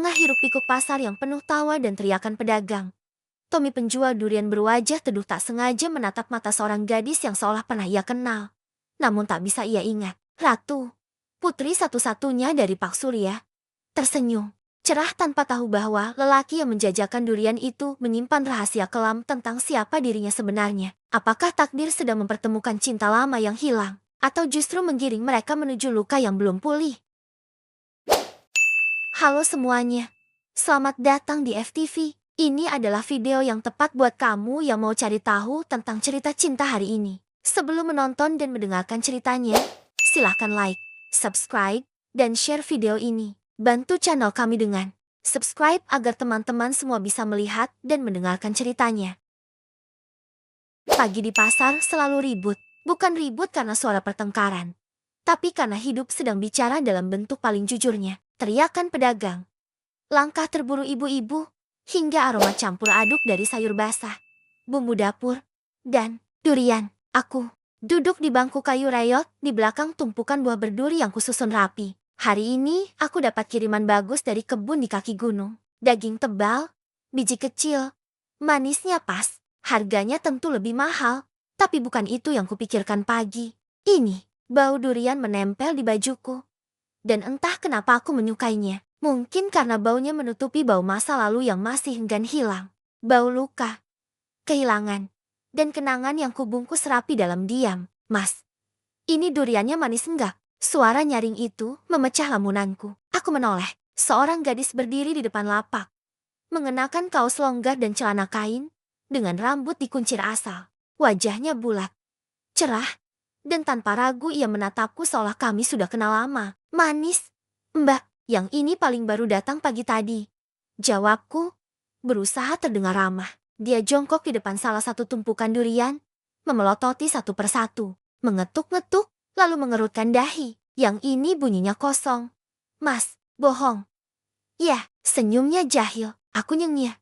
tengah hiruk-pikuk pasar yang penuh tawa dan teriakan pedagang, Tommy penjual durian berwajah teduh tak sengaja menatap mata seorang gadis yang seolah pernah ia kenal. Namun tak bisa ia ingat. Ratu, putri satu-satunya dari Pak Surya, tersenyum. Cerah tanpa tahu bahwa lelaki yang menjajakan durian itu menyimpan rahasia kelam tentang siapa dirinya sebenarnya. Apakah takdir sedang mempertemukan cinta lama yang hilang, atau justru menggiring mereka menuju luka yang belum pulih? Halo semuanya, selamat datang di FTV. Ini adalah video yang tepat buat kamu yang mau cari tahu tentang cerita cinta hari ini. Sebelum menonton dan mendengarkan ceritanya, silahkan like, subscribe, dan share video ini. Bantu channel kami dengan subscribe agar teman-teman semua bisa melihat dan mendengarkan ceritanya. Pagi di pasar selalu ribut, bukan ribut karena suara pertengkaran, tapi karena hidup sedang bicara dalam bentuk paling jujurnya. Teriakan pedagang, langkah terburu ibu-ibu, hingga aroma campur aduk dari sayur basah, bumbu dapur, dan durian. Aku duduk di bangku kayu reyot di belakang tumpukan buah berduri yang kususun rapi. Hari ini aku dapat kiriman bagus dari kebun di kaki gunung. Daging tebal, biji kecil, manisnya pas. Harganya tentu lebih mahal, tapi bukan itu yang kupikirkan pagi ini. Bau durian menempel di bajuku, dan entah kenapa aku menyukainya. Mungkin karena baunya menutupi bau masa lalu yang masih enggan hilang. Bau luka, kehilangan, dan kenangan yang kubungkus rapi dalam diam. Mas, ini duriannya manis enggak? Suara nyaring itu memecah lamunanku. Aku menoleh. Seorang gadis berdiri di depan lapak, mengenakan kaos longgar dan celana kain, dengan rambut dikuncir asal. Wajahnya bulat, cerah, dan tanpa ragu ia menatapku seolah kami sudah kenal lama. Manis, Mbak, yang ini paling baru datang pagi tadi, jawabku, berusaha terdengar ramah. Dia jongkok di depan salah satu tumpukan durian, memelototi satu persatu, mengetuk-ngetuk, lalu mengerutkan dahi. Yang ini bunyinya kosong. Mas, bohong. Ya, senyumnya jahil. Aku nyengir.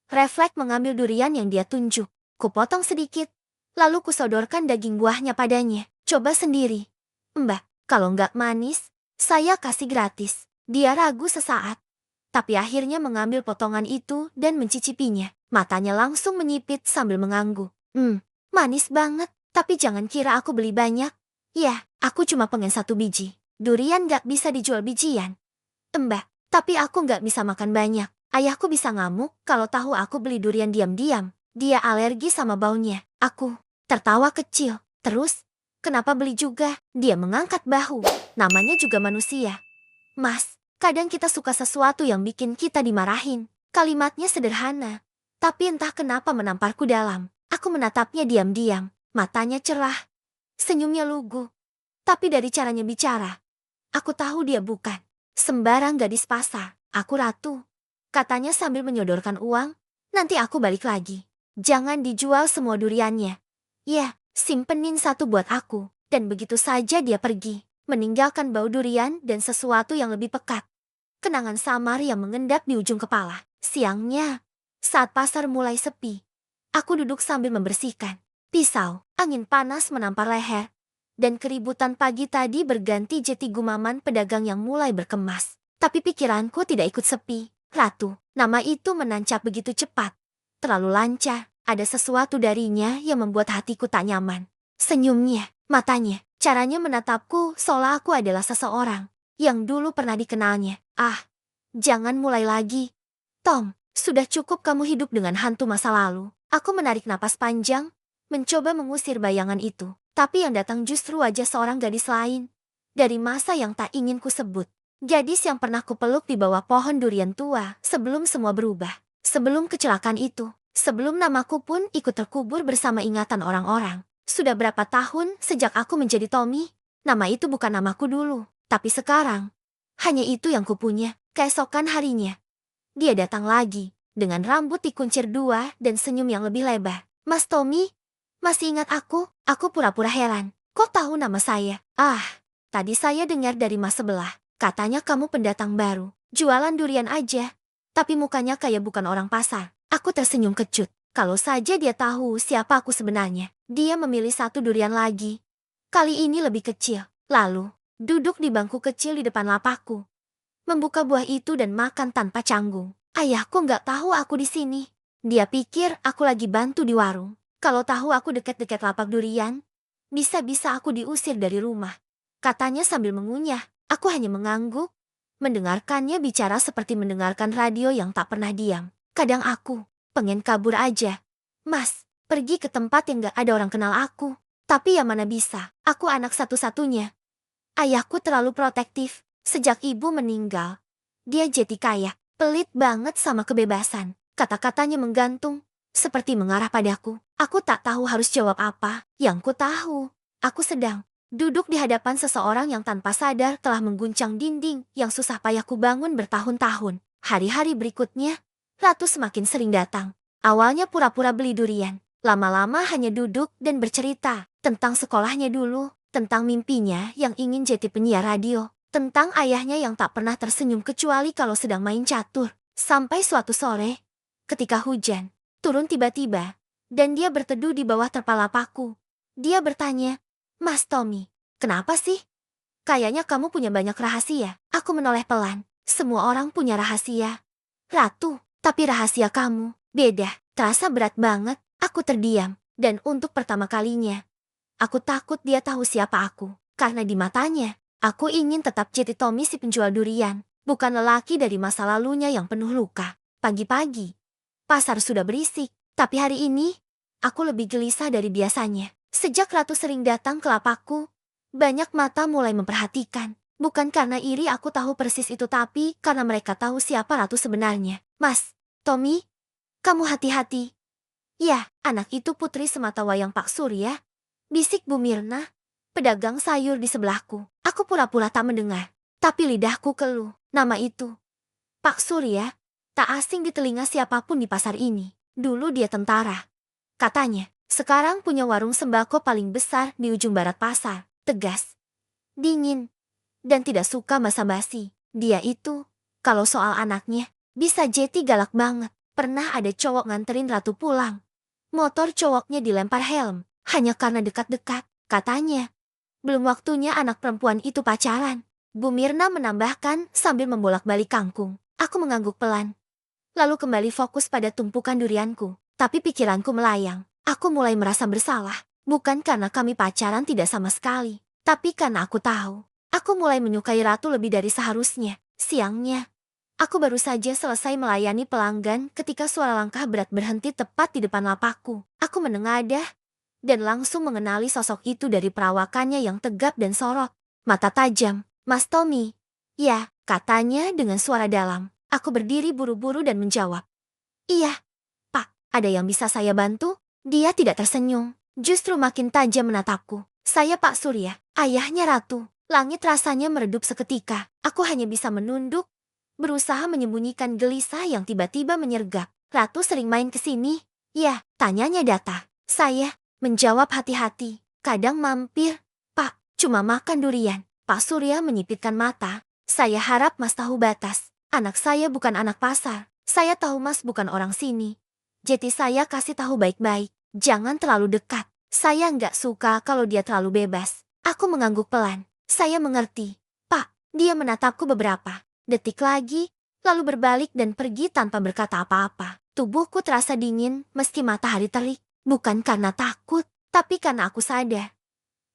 Refleks mengambil durian yang dia tunjuk. Kupotong sedikit, lalu kusodorkan daging buahnya padanya. Coba sendiri. Mbak, kalau nggak manis, saya kasih gratis. Dia ragu sesaat, tapi akhirnya mengambil potongan itu dan mencicipinya. Matanya langsung menyipit sambil mengangguk. Manis banget, tapi jangan kira aku beli banyak. Ya, aku cuma pengen satu biji. Durian nggak bisa dijual bijian. Mbak, tapi aku nggak bisa makan banyak. Ayahku bisa ngamuk kalau tahu aku beli durian diam-diam. Dia alergi sama baunya. Aku tertawa kecil. Terus, kenapa beli juga? Dia mengangkat bahu. Namanya juga manusia. Mas, kadang kita suka sesuatu yang bikin kita dimarahin. Kalimatnya sederhana, tapi entah kenapa menamparku dalam. Aku menatapnya diam-diam. Matanya cerah, senyumnya lugu. Tapi dari caranya bicara, aku tahu dia bukan sembarang gadis pasar. Aku ratu, katanya sambil menyodorkan uang. Nanti aku balik lagi. Jangan dijual semua duriannya. Ya, simpenin satu buat aku. Dan begitu saja dia pergi, meninggalkan bau durian dan sesuatu yang lebih pekat. Kenangan samar yang mengendap di ujung kepala. Siangnya, saat pasar mulai sepi, aku duduk sambil membersihkan pisau. Angin panas menampar leher, dan keributan pagi tadi berganti jeti gumaman pedagang yang mulai berkemas. Tapi pikiranku tidak ikut sepi. Ratu, nama itu menancap begitu cepat. Terlalu lancar, ada sesuatu darinya yang membuat hatiku tak nyaman. Senyumnya, matanya, caranya menatapku seolah aku adalah seseorang yang dulu pernah dikenalnya. Ah, jangan mulai lagi. Tom, sudah cukup kamu hidup dengan hantu masa lalu. Aku menarik napas panjang, mencoba mengusir bayangan itu. Tapi yang datang justru wajah seorang gadis lain, dari masa yang tak ingin ku sebut. Gadis yang pernah kupeluk di bawah pohon durian tua sebelum semua berubah. Sebelum kecelakaan itu, sebelum namaku pun ikut terkubur bersama ingatan orang-orang. Sudah berapa tahun sejak aku menjadi Tommy? Nama itu bukan namaku dulu, tapi sekarang, hanya itu yang kupunya. Keesokan harinya, dia datang lagi, dengan rambut dikuncir dua dan senyum yang lebih lebar. Mas Tommy, masih ingat aku? Aku pura-pura heran. Kok tahu nama saya? Ah, tadi saya dengar dari mas sebelah. Katanya kamu pendatang baru, jualan durian aja. Tapi mukanya kayak bukan orang pasar. Aku tersenyum kecut. Kalau saja dia tahu siapa aku sebenarnya. Dia memilih satu durian lagi. Kali ini lebih kecil. Lalu, duduk di bangku kecil di depan lapakku. membuka buah itu dan makan tanpa canggung. Ayahku nggak tahu aku di sini. Dia pikir aku lagi bantu di warung. Kalau tahu aku dekat-dekat lapak durian, bisa-bisa aku diusir dari rumah. Katanya sambil mengunyah. Aku hanya mengangguk, mendengarkannya bicara seperti mendengarkan radio yang tak pernah diam. Kadang aku pengen kabur aja. Mas, pergi ke tempat yang gak ada orang kenal aku. Tapi ya mana bisa, aku anak satu-satunya. Ayahku terlalu protektif. Sejak ibu meninggal, dia jadi kaya, pelit banget sama kebebasan. Kata-katanya menggantung, seperti mengarah padaku. Aku tak tahu harus jawab apa. Yang ku tahu, aku sedang duduk di hadapan seseorang yang tanpa sadar telah mengguncang dinding yang susah payah ku bangun bertahun-tahun. Hari-hari berikutnya, Ratu semakin sering datang. Awalnya pura-pura beli durian. Lama-lama hanya duduk dan bercerita tentang sekolahnya dulu, tentang mimpinya yang ingin jadi penyiar radio, tentang ayahnya yang tak pernah tersenyum kecuali kalau sedang main catur. Sampai suatu sore, ketika hujan turun tiba-tiba, dan dia berteduh di bawah terpal lapakku. Dia bertanya, "Mas Tommy, kenapa sih? Kayaknya kamu punya banyak rahasia." Aku menoleh pelan. Semua orang punya rahasia, Ratu, tapi rahasia kamu beda. Terasa berat banget. Aku terdiam, dan untuk pertama kalinya, aku takut dia tahu siapa aku. Karena di matanya, aku ingin tetap jadi Tommy si penjual durian, bukan lelaki dari masa lalunya yang penuh luka. Pagi-pagi, pasar sudah berisik, tapi hari ini, aku lebih gelisah dari biasanya. Sejak Ratu sering datang ke lapakku, banyak mata mulai memperhatikan. Bukan karena iri aku tahu persis itu, tapi karena mereka tahu siapa Ratu sebenarnya. "Mas, Tommy, kamu hati-hati." "Ya, anak itu putri sematawayang Pak Surya," bisik Bu Mirna, pedagang sayur di sebelahku. Aku pura-pura tak mendengar, tapi lidahku keluh. Nama itu, Pak Surya, tak asing di telinga siapapun di pasar ini. Dulu dia tentara, katanya. Sekarang punya warung sembako paling besar di ujung barat pasar. Tegas, dingin, dan tidak suka basa-basi. Dia itu, kalau soal anaknya, bisa jadi galak banget. Pernah ada cowok nganterin Ratu pulang. Motor cowoknya dilempar helm, hanya karena dekat-dekat, katanya. Belum waktunya anak perempuan itu pacaran. Bu Mirna menambahkan sambil membolak-balik kangkung. Aku mengangguk pelan, lalu kembali fokus pada tumpukan durianku. Tapi pikiranku melayang. Aku mulai merasa bersalah. Bukan karena kami pacaran tidak sama sekali, tapi karena aku tahu, aku mulai menyukai Ratu lebih dari seharusnya. Siangnya, aku baru saja selesai melayani pelanggan ketika suara langkah berat berhenti tepat di depan lapakku. Aku menengadah dan langsung mengenali sosok itu dari perawakannya yang tegap dan sorot. Mata tajam. "Mas Tommy." "Ya," katanya dengan suara dalam. Aku berdiri buru-buru dan menjawab, "Iya, Pak, ada yang bisa saya bantu?" Dia tidak tersenyum, justru makin tajam menatapku. "Saya Pak Surya, ayahnya Ratu." Langit rasanya meredup seketika. Aku hanya bisa menunduk, berusaha menyembunyikan gelisah yang tiba-tiba menyergap. "Ratu sering main ke sini?" "Ya," tanyanya datar. Saya menjawab hati-hati. "Kadang mampir, Pak, cuma makan durian." Pak Surya menyipitkan mata. "Saya harap Mas tahu batas. Anak saya bukan anak pasar. Saya tahu Mas bukan orang sini. Jadi saya kasih tahu baik-baik. Jangan terlalu dekat. Saya nggak suka kalau dia terlalu bebas." Aku mengangguk pelan. "Saya mengerti, Pak." Dia menatapku beberapa detik lagi, lalu berbalik dan pergi tanpa berkata apa-apa. Tubuhku terasa dingin meski matahari terik. Bukan karena takut, tapi karena aku sadar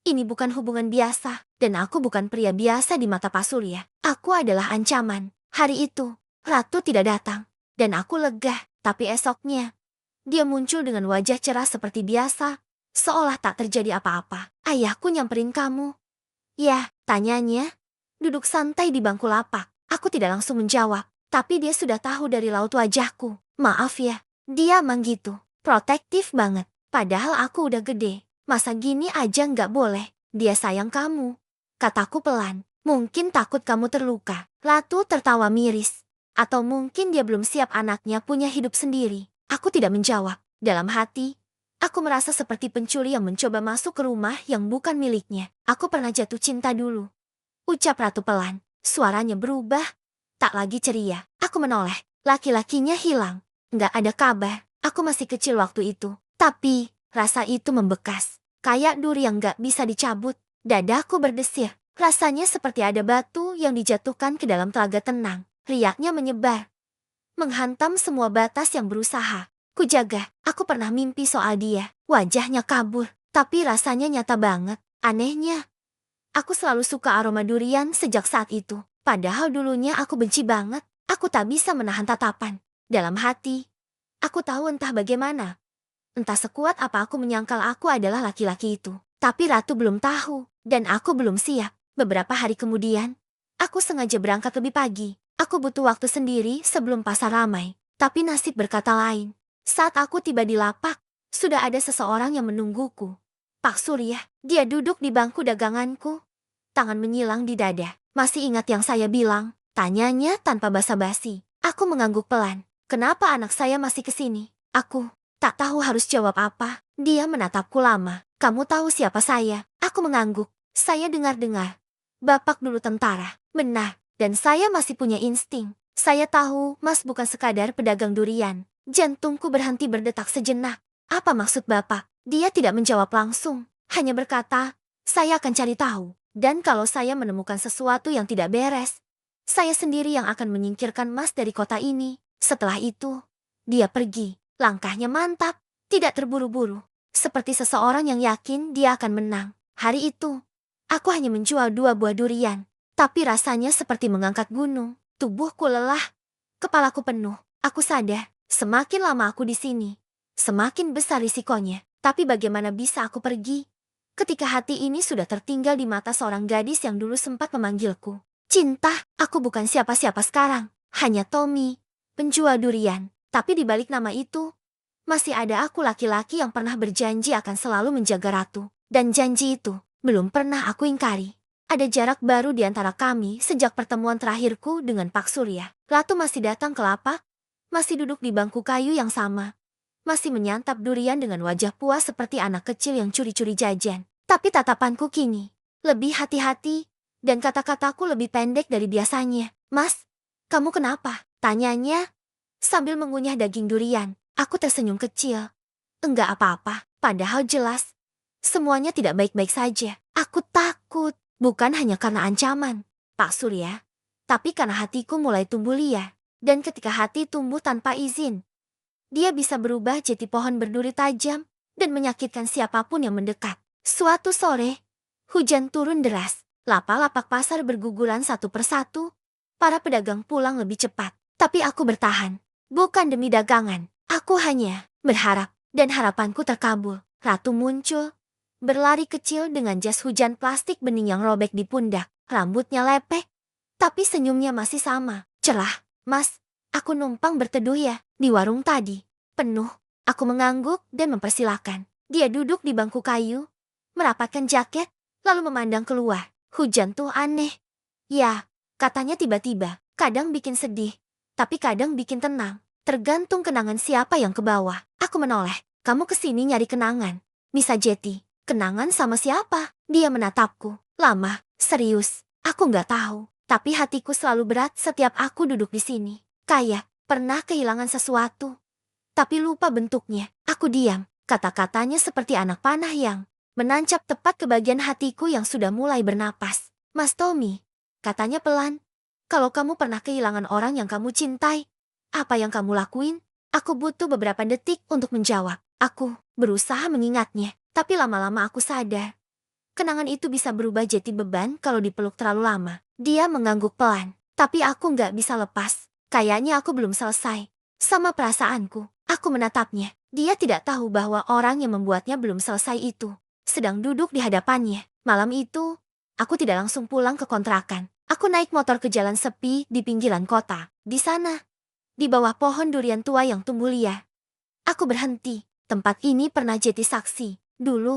ini bukan hubungan biasa, dan aku bukan pria biasa di mata Pak Surya. Aku adalah ancaman. Hari itu, Ratu tidak datang, dan aku lega. Tapi esoknya, dia muncul dengan wajah cerah seperti biasa, seolah tak terjadi apa-apa. "Ayahku nyamperin kamu." "Ya," tanyanya, duduk santai di bangku lapak. Aku tidak langsung menjawab, tapi dia sudah tahu dari raut wajahku. "Maaf ya." Dia emang gitu, protektif banget. Padahal aku udah gede. Masa gini aja nggak boleh. "Dia sayang kamu," kataku pelan. "Mungkin takut kamu terluka." Ratu tertawa miris. Atau mungkin dia belum siap anaknya punya hidup sendiri. Aku tidak menjawab. Dalam hati, aku merasa seperti pencuri yang mencoba masuk ke rumah yang bukan miliknya. "Aku pernah jatuh cinta dulu," ucap Ratu pelan. Suaranya berubah, tak lagi ceria. Aku menoleh. Laki-lakinya hilang. Nggak ada kabar. Aku masih kecil waktu itu. Tapi, rasa itu membekas. Kayak duri yang nggak bisa dicabut. Dadaku berdesir. Rasanya seperti ada batu yang dijatuhkan ke dalam telaga tenang. Riaknya menyebar, menghantam semua batas yang berusaha kujaga. Aku pernah mimpi soal dia. Wajahnya kabur, tapi rasanya nyata banget. Anehnya, aku selalu suka aroma durian sejak saat itu. Padahal dulunya aku benci banget. Aku tak bisa menahan tatapan. Dalam hati, aku tahu entah bagaimana. Entah sekuat apa aku menyangkal aku adalah laki-laki itu. Tapi Ratu belum tahu, dan aku belum siap. Beberapa hari kemudian, aku sengaja berangkat lebih pagi. Aku butuh waktu sendiri sebelum pasar ramai. Tapi nasib berkata lain. Saat aku tiba di lapak, sudah ada seseorang yang menungguku. Pak Surya, dia duduk di bangku daganganku. Tangan menyilang di dada. Masih ingat yang saya bilang? Tanyanya tanpa basa-basi. Aku mengangguk pelan. Kenapa anak saya masih kesini? Aku tak tahu harus jawab apa. Dia menatapku lama. Kamu tahu siapa saya? Aku mengangguk. Saya dengar-dengar. Bapak dulu tentara. Benar. Dan saya masih punya insting. Saya tahu Mas bukan sekadar pedagang durian. Jantungku berhenti berdetak sejenak. Apa maksud Bapak? Dia tidak menjawab langsung. Hanya berkata, saya akan cari tahu. Dan kalau saya menemukan sesuatu yang tidak beres, saya sendiri yang akan menyingkirkan Mas dari kota ini. Setelah itu, dia pergi. Langkahnya mantap, tidak terburu-buru. Seperti seseorang yang yakin dia akan menang. Hari itu, aku hanya menjual 2 buah durian. Tapi rasanya seperti mengangkat gunung. Tubuhku lelah, kepalaku penuh. Aku sadar, semakin lama aku di sini, semakin besar risikonya. Tapi bagaimana bisa aku pergi ketika hati ini sudah tertinggal di mata seorang gadis yang dulu sempat memanggilku Cinta? Aku bukan siapa-siapa sekarang, hanya Tommy, penjual durian. Tapi di balik nama itu, masih ada aku laki-laki yang pernah berjanji akan selalu menjaga Ratu. Dan janji itu belum pernah aku ingkari. Ada jarak baru di antara kami sejak pertemuan terakhirku dengan Pak Surya. Ratu masih datang ke lapak, masih duduk di bangku kayu yang sama, masih menyantap durian dengan wajah puas seperti anak kecil yang curi-curi jajan. Tapi tatapanku kini lebih hati-hati dan kata-kataku lebih pendek dari biasanya. Mas, kamu kenapa? Tanyanya sambil mengunyah daging durian. Aku tersenyum kecil. Enggak apa-apa, padahal jelas semuanya tidak baik-baik saja. Aku takut, bukan hanya karena ancaman Pak Surya, tapi karena hatiku mulai tumbuh liar. Dan ketika hati tumbuh tanpa izin, dia bisa berubah jadi pohon berduri tajam dan menyakitkan siapapun yang mendekat. Suatu sore, hujan turun deras. Lapak-lapak pasar berguguran satu persatu. Para pedagang pulang lebih cepat. Tapi aku bertahan. Bukan demi dagangan. Aku hanya berharap. Dan harapanku terkabul. Ratu muncul, berlari kecil dengan jas hujan plastik bening yang robek di pundak. Rambutnya lepek, tapi senyumnya masih sama. Cerah. Mas, aku numpang berteduh ya di warung tadi. Penuh. Aku mengangguk dan mempersilahkan. Dia duduk di bangku kayu, merapatkan jaket, lalu memandang keluar. Hujan tuh aneh. Ya, katanya tiba-tiba. Kadang bikin sedih, tapi kadang bikin tenang. Tergantung kenangan siapa yang ke bawah. Aku menoleh. Kamu kesini nyari kenangan. Bisa Jetty. Kenangan sama siapa? Dia menatapku. Lama, serius. Aku nggak tahu. Tapi hatiku selalu berat setiap aku duduk di sini. Kayak pernah kehilangan sesuatu, tapi lupa bentuknya. Aku diam. Kata-katanya seperti anak panah yang menancap tepat ke bagian hatiku yang sudah mulai bernapas. Mas Tommy, katanya pelan, kalau kamu pernah kehilangan orang yang kamu cintai, apa yang kamu lakuin? Aku butuh beberapa detik untuk menjawab. Aku berusaha mengingatnya, tapi lama-lama aku sadar. Kenangan itu bisa berubah jadi beban kalau dipeluk terlalu lama. Dia mengangguk pelan, tapi aku nggak bisa lepas. Kayaknya aku belum selesai sama perasaanku. Aku menatapnya. Dia tidak tahu bahwa orang yang membuatnya belum selesai itu sedang duduk di hadapannya. Malam itu, aku tidak langsung pulang ke kontrakan. Aku naik motor ke jalan sepi di pinggiran kota. Di sana, di bawah pohon durian tua yang tumbuh liar, aku berhenti. Tempat ini pernah jadi saksi. Dulu,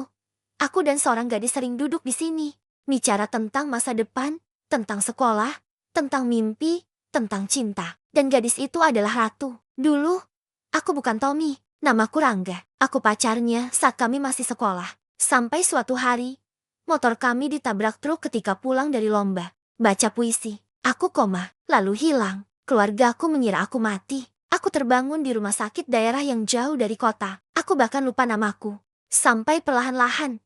aku dan seorang gadis sering duduk di sini, bicara tentang masa depan, tentang sekolah, tentang mimpi, tentang cinta. Dan gadis itu adalah Ratu. Dulu, aku bukan Tommy, namaku Rangga. Aku pacarnya saat kami masih sekolah. Sampai suatu hari, motor kami ditabrak truk ketika pulang dari lomba baca puisi. Aku koma, lalu hilang. Keluargaku mengira aku mati. Aku terbangun di rumah sakit daerah yang jauh dari kota. Aku bahkan lupa namaku. Sampai perlahan-lahan,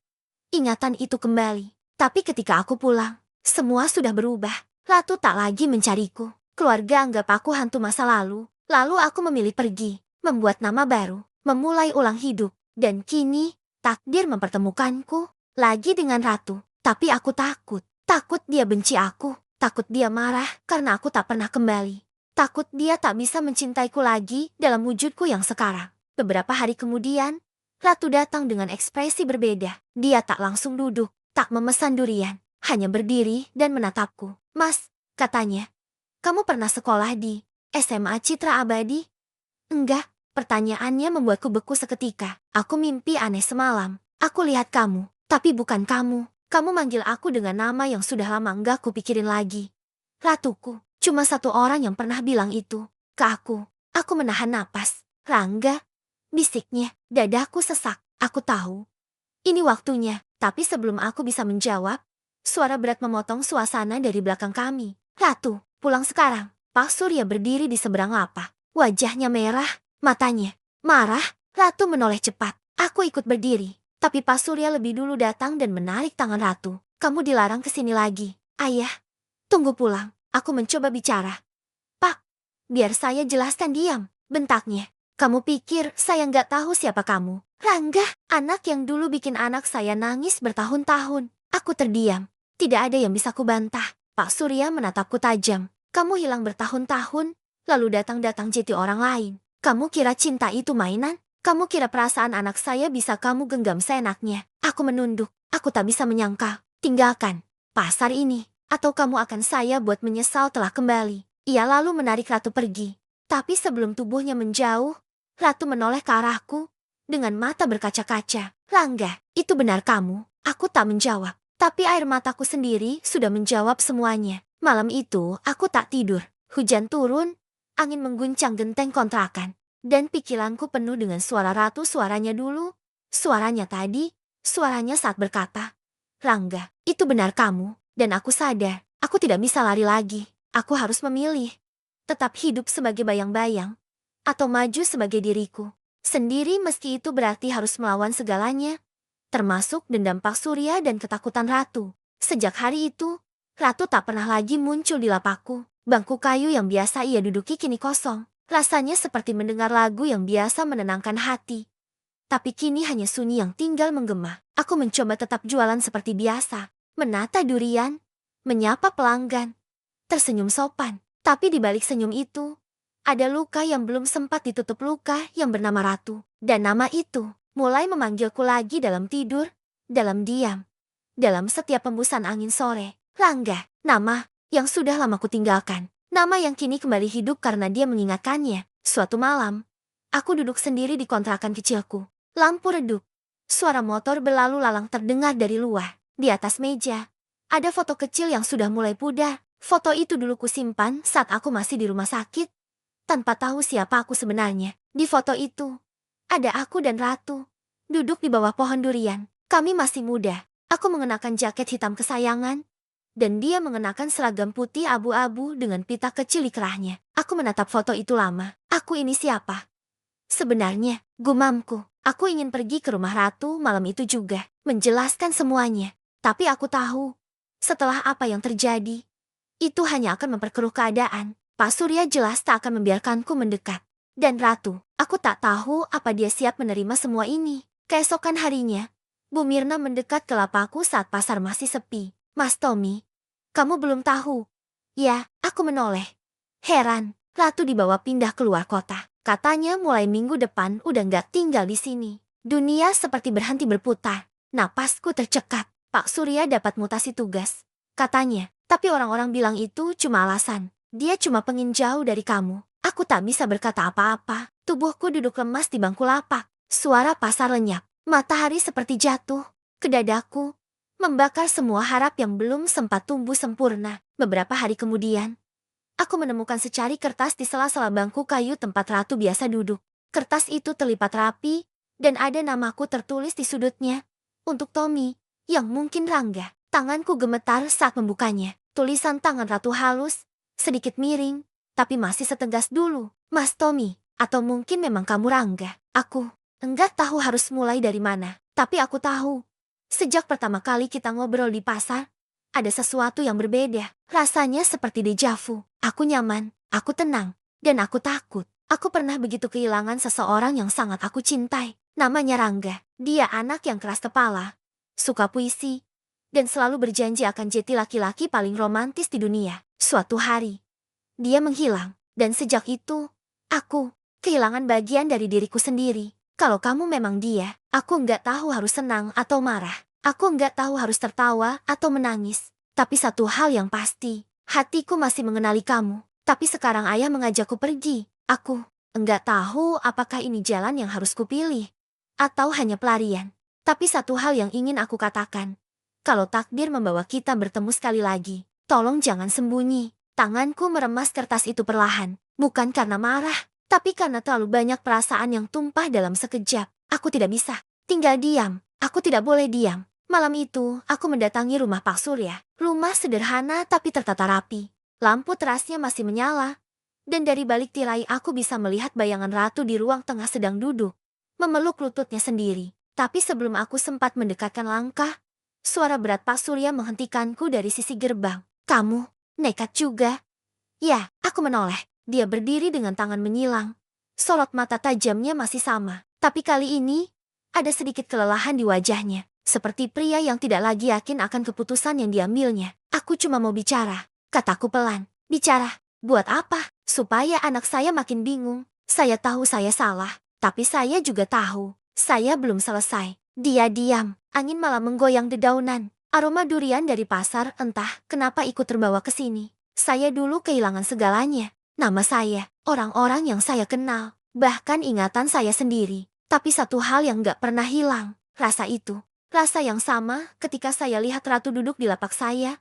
ingatan itu kembali. Tapi ketika aku pulang, Semua sudah berubah. Ratu tak lagi mencariku. Keluarga anggap aku hantu masa lalu. Lalu aku memilih pergi, membuat nama baru, memulai ulang hidup. Dan kini, takdir mempertemukanku lagi dengan ratu. Tapi aku takut. Takut dia benci aku. Takut dia marah karena aku tak pernah kembali. Takut dia tak bisa mencintaiku lagi dalam wujudku yang sekarang. Beberapa hari kemudian, ratu datang dengan ekspresi berbeda. Dia tak langsung duduk, tak memesan durian. Hanya berdiri dan menatapku. Mas, katanya, kamu pernah sekolah di SMA Citra Abadi? Enggak, pertanyaannya membuatku beku seketika. Aku mimpi aneh semalam. Aku lihat kamu, tapi bukan kamu. Kamu manggil aku dengan nama yang sudah lama enggak kupikirin lagi. Ratuku, cuma satu orang yang pernah bilang itu ke aku. Aku menahan napas. Rangga, bisiknya, dadaku sesak. Aku tahu. Ini waktunya, tapi sebelum aku bisa menjawab, suara berat memotong suasana dari belakang kami. Ratu, pulang sekarang. Pak Surya berdiri di seberang lapak. Wajahnya merah, matanya marah. Ratu menoleh cepat. Aku ikut berdiri. Tapi Pak Surya lebih dulu datang dan menarik tangan Ratu. Kamu dilarang ke sini lagi. Ayah, tunggu pulang. Aku mencoba bicara. Pak, biar saya jelaskan. Diam, bentaknya. Kamu pikir saya nggak tahu siapa kamu? Rangga, anak yang dulu bikin anak saya nangis bertahun-tahun. Aku terdiam. Tidak ada yang bisa kubantah. Pak Surya menatapku tajam. Kamu hilang bertahun-tahun, lalu datang-datang jadi orang lain. Kamu kira cinta itu mainan? Kamu kira perasaan anak saya bisa kamu genggam seenaknya? Aku menunduk. Aku tak bisa menyangka. Tinggalkan pasar ini, atau kamu akan saya buat menyesal telah kembali. Ia lalu menarik Ratu pergi. Tapi sebelum tubuhnya menjauh, Ratu menoleh ke arahku dengan mata berkaca-kaca. Rangga, itu benar kamu? Aku tak menjawab. Tapi air mataku sendiri sudah menjawab semuanya. Malam itu, aku tak tidur. Hujan turun, angin mengguncang genteng kontrakan. Dan pikiranku penuh dengan suara Ratu, suaranya dulu, suaranya tadi, suaranya saat berkata, Rangga, itu benar kamu. Dan aku sadar, aku tidak bisa lari lagi. Aku harus memilih. Tetap hidup sebagai bayang-bayang, atau maju sebagai diriku sendiri, meski itu berarti harus melawan segalanya, termasuk dendam Pak Surya dan ketakutan Ratu. Sejak hari itu, Ratu tak pernah lagi muncul di lapakku. Bangku kayu yang biasa ia duduki kini kosong. Rasanya seperti mendengar lagu yang biasa menenangkan hati. Tapi kini hanya sunyi yang tinggal menggema. Aku mencoba tetap jualan seperti biasa. Menata durian, menyapa pelanggan, tersenyum sopan. Tapi di balik senyum itu, ada luka yang belum sempat ditutup, luka yang bernama Ratu. Dan nama itu mulai memanggilku lagi dalam tidur, dalam diam, dalam setiap hembusan angin sore. Rangga, nama yang sudah lama kutinggalkan. Nama yang kini kembali hidup karena dia mengingatkannya. Suatu malam, aku duduk sendiri di kontrakan kecilku. Lampu redup. Suara motor berlalu lalang terdengar dari luar. Di atas meja, ada foto kecil yang sudah mulai pudar. Foto itu dulu kusimpan saat aku masih di rumah sakit, tanpa tahu siapa aku sebenarnya. Di foto itu, ada aku dan Ratu, duduk di bawah pohon durian. Kami masih muda. Aku mengenakan jaket hitam kesayangan, dan dia mengenakan seragam putih abu-abu dengan pita kecil di kerahnya. Aku menatap foto itu lama. Aku ini siapa? Sebenarnya, gumamku. Aku ingin pergi ke rumah Ratu malam itu juga, menjelaskan semuanya. Tapi aku tahu, setelah apa yang terjadi, itu hanya akan memperkeruh keadaan. Pak Surya jelas tak akan membiarkanku mendekat. Dan Ratu, aku tak tahu apa dia siap menerima semua ini. Keesokan harinya, Bu Mirna mendekat ke lapakku saat pasar masih sepi. Mas Tommy, kamu belum tahu? Ya, aku menoleh. Heran, Ratu dibawa pindah keluar kota. Katanya mulai minggu depan udah nggak tinggal di sini. Dunia seperti berhenti berputar. Napasku tercekat. Pak Surya dapat mutasi tugas, katanya. Tapi orang-orang bilang itu cuma alasan. Dia cuma pengen jauh dari kamu. Aku tak bisa berkata apa-apa. Tubuhku duduk lemas di bangku lapak. Suara pasar lenyap. Matahari seperti jatuh ke dadaku, membakar semua harap yang belum sempat tumbuh sempurna. Beberapa hari kemudian, aku menemukan secari kertas di sela-sela bangku kayu tempat Ratu biasa duduk. Kertas itu terlipat rapi, dan ada namaku tertulis di sudutnya. Untuk Tommy, yang mungkin Rangga. Tanganku gemetar saat membukanya. Tulisan tangan Ratu halus, sedikit miring, tapi masih setegas dulu. Mas Tommy, atau mungkin memang kamu Rangga. Aku enggak tahu harus mulai dari mana. Tapi aku tahu, sejak pertama kali kita ngobrol di pasar, ada sesuatu yang berbeda. Rasanya seperti deja vu. Aku nyaman, aku tenang, dan aku takut. Aku pernah begitu kehilangan seseorang yang sangat aku cintai. Namanya Rangga. Dia anak yang keras kepala, suka puisi, dan selalu berjanji akan jadi laki-laki paling romantis di dunia. Suatu hari, dia menghilang. Dan sejak itu, aku kehilangan bagian dari diriku sendiri. Kalau kamu memang dia, aku nggak tahu harus senang atau marah. Aku nggak tahu harus tertawa atau menangis. Tapi satu hal yang pasti, hatiku masih mengenali kamu. Tapi sekarang ayah mengajakku pergi. Aku nggak tahu apakah ini jalan yang harus kupilih, atau hanya pelarian. Tapi satu hal yang ingin aku katakan. Kalau takdir membawa kita bertemu sekali lagi, tolong jangan sembunyi. Tanganku meremas kertas itu perlahan, bukan karena marah, tapi karena terlalu banyak perasaan yang tumpah dalam sekejap. Aku tidak bisa tinggal diam, aku tidak boleh diam. Malam itu, aku mendatangi rumah Pak Surya. Rumah sederhana tapi tertata rapi. Lampu terasnya masih menyala, dan dari balik tirai aku bisa melihat bayangan ratu di ruang tengah sedang duduk, memeluk lututnya sendiri. Tapi sebelum aku sempat mendekatkan langkah, suara berat Pak Surya menghentikanku dari sisi gerbang. Kamu nekat juga. Ya, aku menoleh. Dia berdiri dengan tangan menyilang. Sorot mata tajamnya masih sama. Tapi kali ini, ada sedikit kelelahan di wajahnya. Seperti pria yang tidak lagi yakin akan keputusan yang diambilnya. Aku cuma mau bicara, kataku pelan. Bicara, buat apa? Supaya anak saya makin bingung. Saya tahu saya salah, tapi saya juga tahu, saya belum selesai. Dia diam, angin malah menggoyang dedaunan. Aroma durian dari pasar entah kenapa ikut terbawa ke sini. Saya dulu kehilangan segalanya. Nama saya, orang-orang yang saya kenal, bahkan ingatan saya sendiri. Tapi satu hal yang gak pernah hilang, rasa itu. Rasa yang sama ketika saya lihat ratu duduk di lapak saya,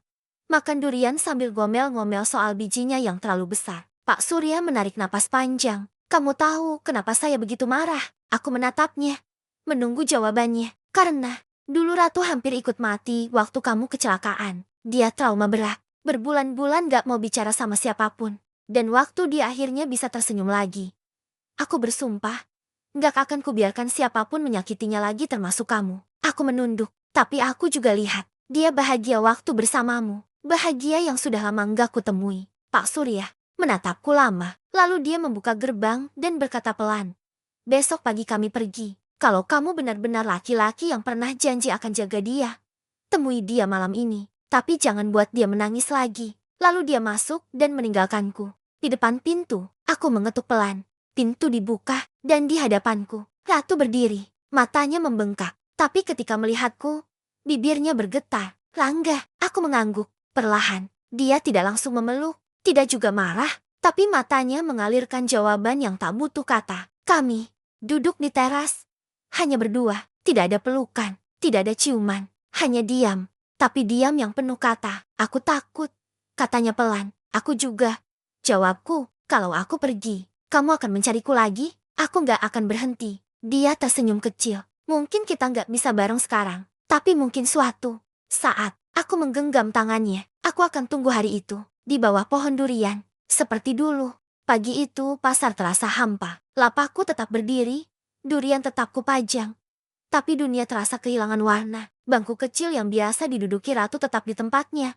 makan durian sambil ngomel-ngomel soal bijinya yang terlalu besar. Pak Surya menarik napas panjang. Kamu tahu kenapa saya begitu marah? Aku menatapnya, menunggu jawabannya. Karena dulu ratu hampir ikut mati waktu kamu kecelakaan. Dia trauma berat. Berbulan-bulan gak mau bicara sama siapapun. Dan waktu dia akhirnya bisa tersenyum lagi, aku bersumpah, gak akan kubiarkan siapapun menyakitinya lagi termasuk kamu. Aku menunduk, tapi aku juga lihat, dia bahagia waktu bersamamu. Bahagia yang sudah lama gak kutemui. Pak Surya menatapku lama, lalu dia membuka gerbang dan berkata pelan, besok pagi kami pergi. Kalau kamu benar-benar laki-laki yang pernah janji akan jaga dia, temui dia malam ini. Tapi jangan buat dia menangis lagi. Lalu dia masuk dan meninggalkanku. Di depan pintu, aku mengetuk pelan. Pintu dibuka, dan di hadapanku, ratu berdiri. Matanya membengkak. Tapi ketika melihatku, bibirnya bergetar. Rangga, aku mengangguk. Perlahan, dia tidak langsung memeluk, tidak juga marah. Tapi matanya mengalirkan jawaban yang tak butuh kata. Kami duduk di teras, hanya berdua. Tidak ada pelukan, tidak ada ciuman, hanya diam. Tapi diam yang penuh kata. Aku takut, katanya pelan. Aku juga. Jawabku, kalau aku pergi, kamu akan mencariku lagi? Aku gak akan berhenti. Dia tersenyum kecil. Mungkin kita gak bisa bareng sekarang, tapi mungkin suatu saat. Aku menggenggam tangannya. Aku akan tunggu hari itu, di bawah pohon durian. Seperti dulu. Pagi itu pasar terasa hampa. Lapakku tetap berdiri, durian tetap kupajang. Tapi dunia terasa kehilangan warna. Bangku kecil yang biasa diduduki ratu tetap di tempatnya.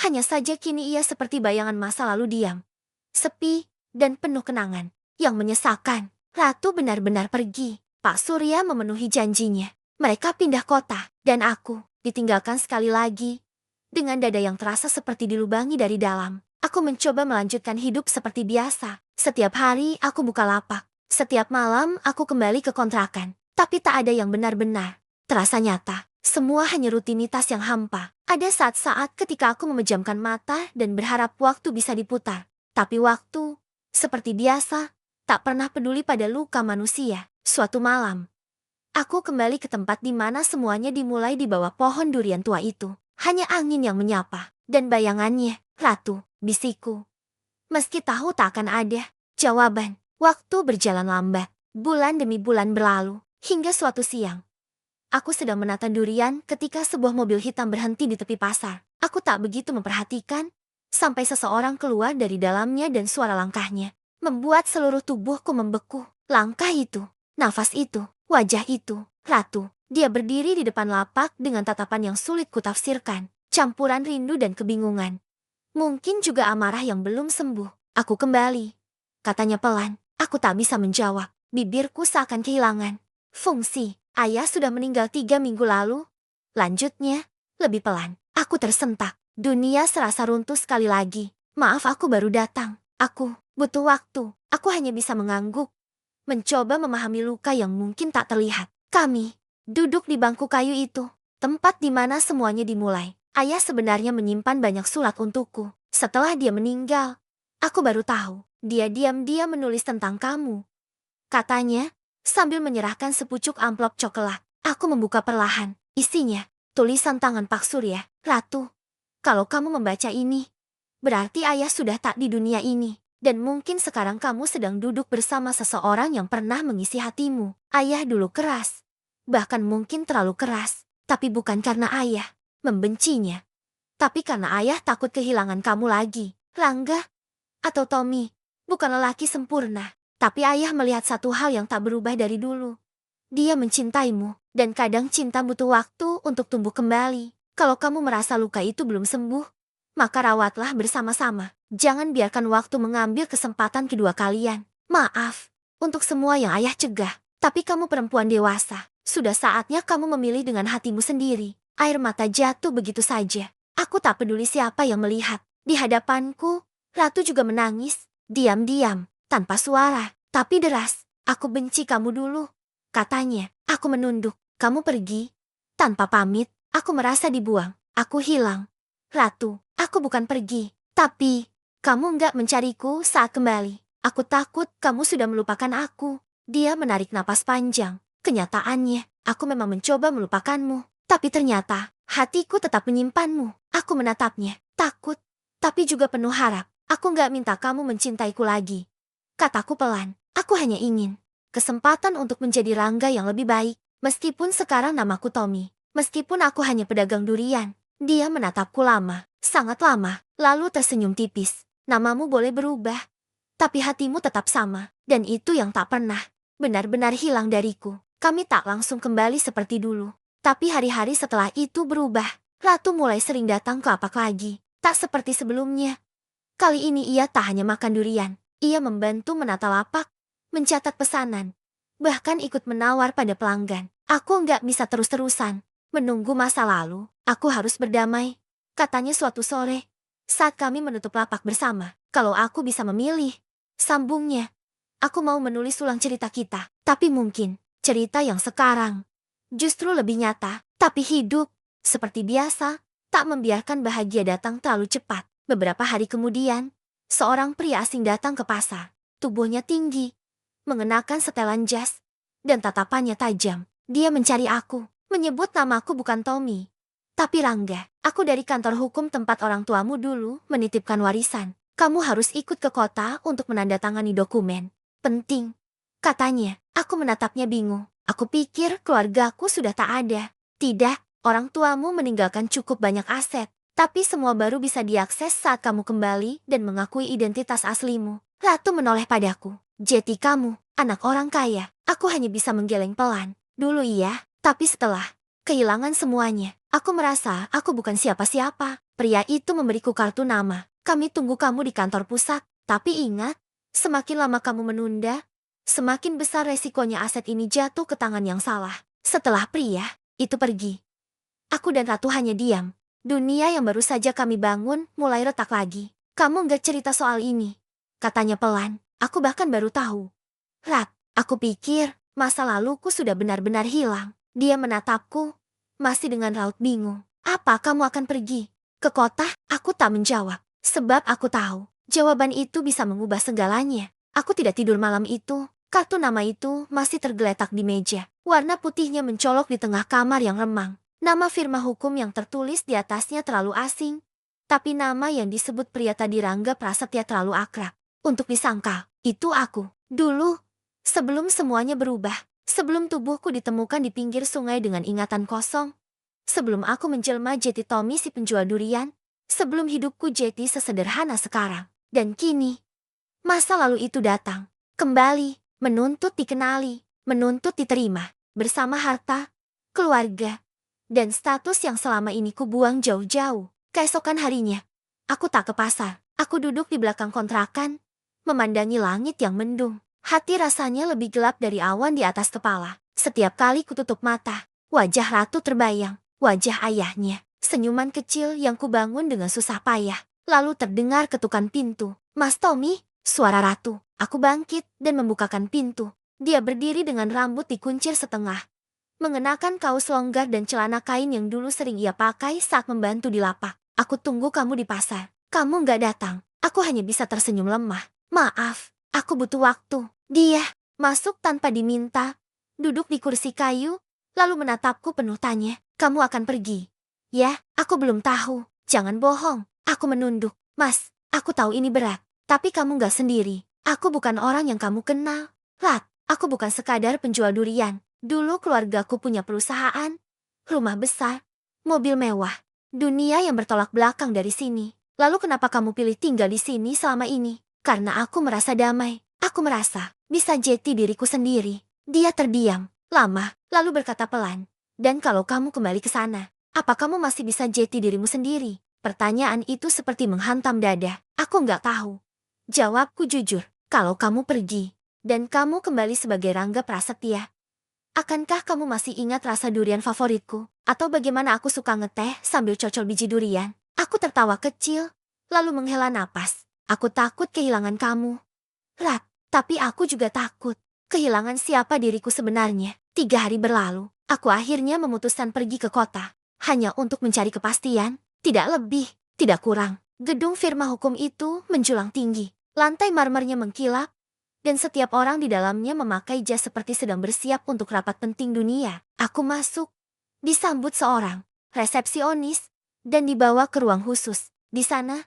Hanya saja kini ia seperti bayangan masa lalu diam, sepi, dan penuh kenangan. Yang menyesakan, ratu benar-benar pergi. Pak Surya memenuhi janjinya. Mereka pindah kota, dan aku ditinggalkan sekali lagi. Dengan dada yang terasa seperti dilubangi dari dalam. Aku mencoba melanjutkan hidup seperti biasa. Setiap hari aku buka lapak. Setiap malam aku kembali ke kontrakan. Tapi tak ada yang benar-benar terasa nyata. Semua hanya rutinitas yang hampa. Ada saat-saat ketika aku memejamkan mata dan berharap waktu bisa diputar. Tapi waktu, seperti biasa, tak pernah peduli pada luka manusia. Suatu malam, aku kembali ke tempat di mana semuanya dimulai di bawah pohon durian tua itu. Hanya angin yang menyapa, dan bayangannya, ratu, bisikku. Meski tahu tak akan ada jawaban, waktu berjalan lambat. Bulan demi bulan berlalu. Hingga suatu siang, aku sedang menata durian ketika sebuah mobil hitam berhenti di tepi pasar. Aku tak begitu memperhatikan, sampai seseorang keluar dari dalamnya dan suara langkahnya membuat seluruh tubuhku membeku. Langkah itu, nafas itu, wajah itu, ratu. Dia berdiri di depan lapak dengan tatapan yang sulit kutafsirkan. campuran rindu dan kebingungan. Mungkin juga amarah yang belum sembuh. Aku kembali, katanya pelan. Aku tak bisa menjawab. Bibirku seakan kehilangan fungsi. Ayah sudah meninggal 3 minggu lalu. Lanjutnya, lebih pelan. Aku tersentak. Dunia serasa runtuh sekali lagi. Maaf, aku baru datang. Aku butuh waktu. Aku hanya bisa mengangguk. Mencoba memahami luka yang mungkin tak terlihat. Kami duduk di bangku kayu itu. Tempat di mana semuanya dimulai. Ayah sebenarnya menyimpan banyak surat untukku. Setelah dia meninggal, aku baru tahu. Dia diam-diam menulis tentang kamu. Katanya, sambil menyerahkan sepucuk amplop coklat. Aku membuka perlahan. Isinya, tulisan tangan Pak Surya. Ratu, kalau kamu membaca ini, berarti ayah sudah tak di dunia ini. Dan mungkin sekarang kamu sedang duduk bersama seseorang yang pernah mengisi hatimu. Ayah dulu keras. Bahkan mungkin terlalu keras. Tapi bukan karena ayah membencinya. Tapi karena ayah takut kehilangan kamu lagi. Rangga atau Tommy bukan lelaki sempurna. Tapi ayah melihat satu hal yang tak berubah dari dulu. Dia mencintaimu. Dan kadang cinta butuh waktu untuk tumbuh kembali. Kalau kamu merasa luka itu belum sembuh, maka rawatlah bersama-sama. Jangan biarkan waktu mengambil kesempatan kedua kalian. Maaf untuk semua yang ayah cegah. Tapi kamu perempuan dewasa. Sudah saatnya kamu memilih dengan hatimu sendiri. Air mata jatuh begitu saja. Aku tak peduli siapa yang melihat. Di hadapanku, Ratu juga menangis. Diam-diam, tanpa suara, tapi deras. Aku benci kamu dulu, katanya. Aku menunduk. Kamu pergi tanpa pamit. Aku merasa dibuang. Aku hilang. Ratu, aku bukan pergi. Tapi, kamu enggak mencariku saat kembali. Aku takut kamu sudah melupakan aku. Dia menarik napas panjang. Kenyataannya, aku memang mencoba melupakanmu. Tapi ternyata, hatiku tetap menyimpanmu. Aku menatapnya, takut, tapi juga penuh harap. Aku enggak minta kamu mencintaiku lagi. Kataku pelan, aku hanya ingin kesempatan untuk menjadi Rangga yang lebih baik. Meskipun sekarang namaku Tommy. Meskipun aku hanya pedagang durian. Dia menatapku lama, sangat lama, lalu tersenyum tipis. Namamu boleh berubah, tapi hatimu tetap sama. Dan itu yang tak pernah benar-benar hilang dariku. Kami tak langsung kembali seperti dulu. Tapi hari-hari setelah itu berubah. Ratu mulai sering datang ke Apak lagi. Tak seperti sebelumnya. Kali ini ia tak hanya makan durian. Ia membantu menata lapak, mencatat pesanan, bahkan ikut menawar pada pelanggan. Aku enggak bisa terus-terusan menunggu masa lalu. Aku harus berdamai, katanya suatu sore, saat kami menutup lapak bersama. Kalau aku bisa memilih, sambungnya, aku mau menulis ulang cerita kita. Tapi mungkin, cerita yang sekarang justru lebih nyata. Tapi hidup, seperti biasa, tak membiarkan bahagia datang terlalu cepat. Beberapa hari kemudian, seorang pria asing datang ke pasar. Tubuhnya tinggi, mengenakan setelan jas, dan tatapannya tajam. Dia mencari aku, menyebut namaku bukan Tommy, tapi Rangga. Aku dari kantor hukum tempat orang tuamu dulu menitipkan warisan. Kamu harus ikut ke kota untuk menandatangani dokumen. Penting, katanya. Aku menatapnya bingung. Aku pikir keluargaku sudah tak ada. Tidak, orang tuamu meninggalkan cukup banyak aset. Tapi semua baru bisa diakses saat kamu kembali dan mengakui identitas aslimu. Ratu menoleh padaku. Jeti kamu, anak orang kaya. Aku hanya bisa menggeleng pelan. Dulu iya, tapi setelah kehilangan semuanya, aku merasa aku bukan siapa-siapa. Pria itu memberiku kartu nama. Kami tunggu kamu di kantor pusat. Tapi ingat, semakin lama kamu menunda, semakin besar resikonya aset ini jatuh ke tangan yang salah. Setelah pria itu pergi, aku dan Ratu hanya diam. Dunia yang baru saja kami bangun mulai retak lagi. Kamu nggak cerita soal ini, katanya pelan. Aku bahkan baru tahu. Rat, aku pikir masa laluku sudah benar-benar hilang. Dia menatapku, masih dengan raut bingung. Apa kamu akan pergi ke kota? Aku tak menjawab, sebab aku tahu jawaban itu bisa mengubah segalanya. Aku tidak tidur malam itu. Kartu nama itu masih tergeletak di meja. Warna putihnya mencolok di tengah kamar yang remang. Nama firma hukum yang tertulis di atasnya terlalu asing. Tapi nama yang disebut pria tadi Rangga Prasetya terlalu akrab untuk disangkal. Itu aku. Dulu, sebelum semuanya berubah. Sebelum tubuhku ditemukan di pinggir sungai dengan ingatan kosong. Sebelum aku menjelma jadi Tommy si penjual durian. Sebelum hidupku jadi sesederhana sekarang. Dan kini, masa lalu itu datang. Kembali, menuntut dikenali, menuntut diterima. Bersama harta, keluarga, Dan status yang selama ini ku buang jauh-jauh. Keesokan harinya, aku tak ke pasar. Aku duduk di belakang kontrakan, memandangi langit yang mendung. Hati rasanya lebih gelap dari awan di atas kepala. Setiap kali kututup mata, wajah Ratu terbayang. Wajah ayahnya, senyuman kecil yang kubangun dengan susah payah. Lalu terdengar ketukan pintu. Mas Tommy, suara Ratu. Aku bangkit dan membukakan pintu. Dia berdiri dengan rambut dikuncir setengah, mengenakan kaos longgar dan celana kain yang dulu sering ia pakai saat membantu di lapak. Aku tunggu kamu di pasar. Kamu nggak datang. Aku hanya bisa tersenyum lemah. Maaf, aku butuh waktu. Dia masuk tanpa diminta, duduk di kursi kayu, lalu menatapku penuh tanya. Kamu akan pergi? Ya, aku belum tahu. Jangan bohong. Aku menunduk. Mas, aku tahu ini berat. Tapi kamu nggak sendiri. Aku bukan orang yang kamu kenal. Rat, aku bukan sekadar penjual durian. Dulu keluargaku punya perusahaan, rumah besar, mobil mewah. Dunia yang bertolak belakang dari sini. Lalu kenapa kamu pilih tinggal di sini selama ini? Karena aku merasa damai. Aku merasa bisa jati diriku sendiri. Dia terdiam, lama, lalu berkata pelan. Dan kalau kamu kembali ke sana, apa kamu masih bisa jati dirimu sendiri? Pertanyaan itu seperti menghantam dada. Aku nggak tahu. Jawabku jujur. Kalau kamu pergi, dan kamu kembali sebagai Rangga Prasetya, akankah kamu masih ingat rasa durian favoritku? Atau bagaimana aku suka ngeteh sambil cocol biji durian? Aku tertawa kecil, lalu menghela napas. Aku takut kehilangan kamu, Rat. Tapi aku juga takut kehilangan siapa diriku sebenarnya. 3 hari berlalu, aku akhirnya memutuskan pergi ke kota. Hanya untuk mencari kepastian, tidak lebih, tidak kurang. Gedung firma hukum itu menjulang tinggi. Lantai marmernya mengkilap, dan setiap orang di dalamnya memakai jas seperti sedang bersiap untuk rapat penting dunia. Aku masuk, disambut seorang resepsionis, dan dibawa ke ruang khusus. Di sana,